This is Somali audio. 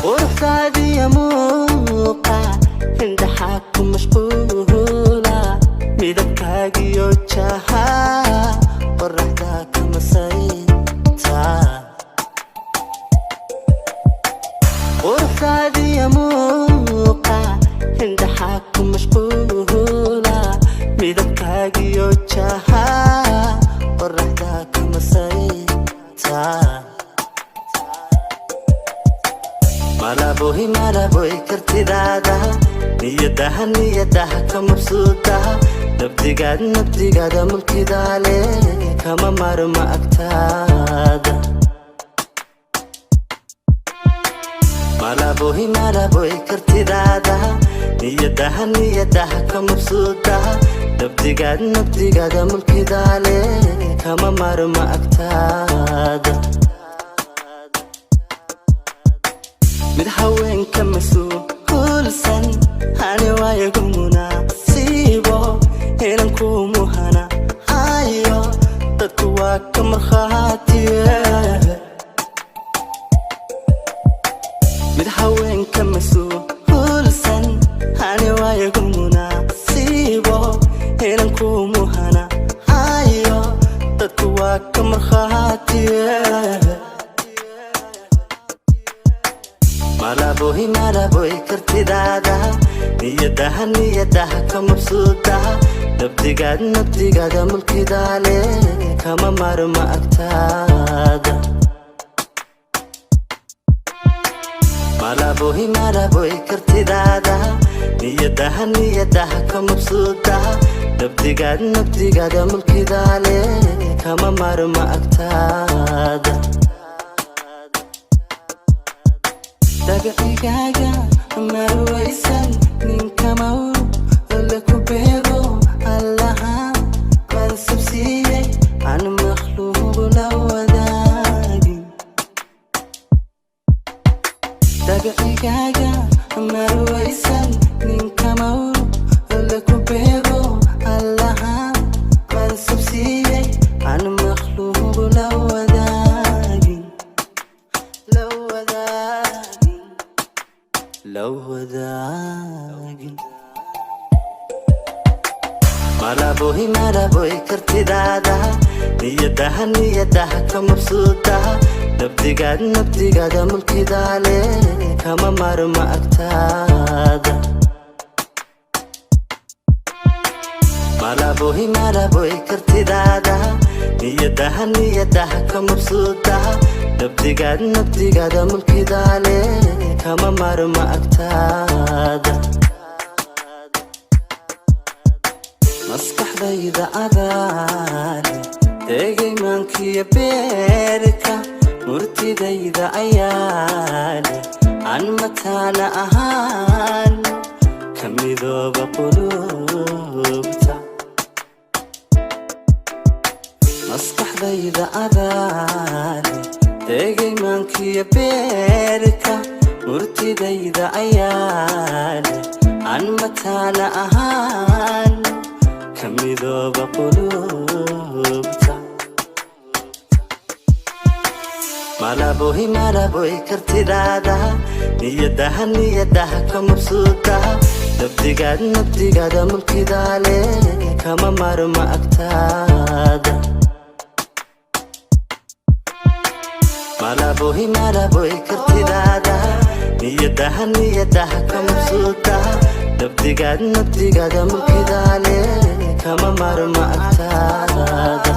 وردي موقع عند حاكم مشغولة ميدبكاغي وجهها ورحداك مسيتا وردي موقع عند حاكم مشغولة ميدبكاغي وجهها ورحداك مسيتا malaboy kartidaada niyadaha ka mabsuuda nabdigaada mulkidaale kama marma agtaada malaboy kartidaada niyadaha ka mabsuuda nabdigaada mulkidaale kama marma agtaada mid haweenka mas-uulsan hani waayagu munaasiibo inan ku muhana hayo dadku waa ka markhaatiye mid haweenka mas-uulsan hani waayagu munaasiibo inan ku muhana hayo dadku waa ka markhaatiye malaboy kartidaada niyadaha ka mabsuuda nabdigaada mulkidaale kama marma agtaada malaboy kartidaada niyadaha ka mabsuuda nabdigaada mulkidaale kama marma agtaada dagacigaaga marwaysan ninka mawla ku beego allaha mansabsiiyey aan makhluuq la wadaagin dagacigaaga marwaysan ninka mawla ku beego allaha mansabsiiyey aan makhluuq la wadaagin لو وداقين malaboy kartidaada niyadaha ka mabsuuda nabdigaada mulkidaale kama marma agtaada malaboy kartidaada niyadaha ka mabsuuda nabdigaada mulkidaale kama marma agtaada maskaxdayda adaale tegay maankiya beerka murtidayda ayaale aan mataana ahaan ka midooba qulubta maskaxdayda adaale tegay maankiya beerka murtidayda ayaale aan mataana ahaan ka midooba qulubta malaboy kartidaada niyadaha ka mabsuuda nabdigaada mulkidaale kama marma agtaada malaboy kartidaada niyadaha ka mabsuuda nabdigaada mulkidaale kama marma agtaada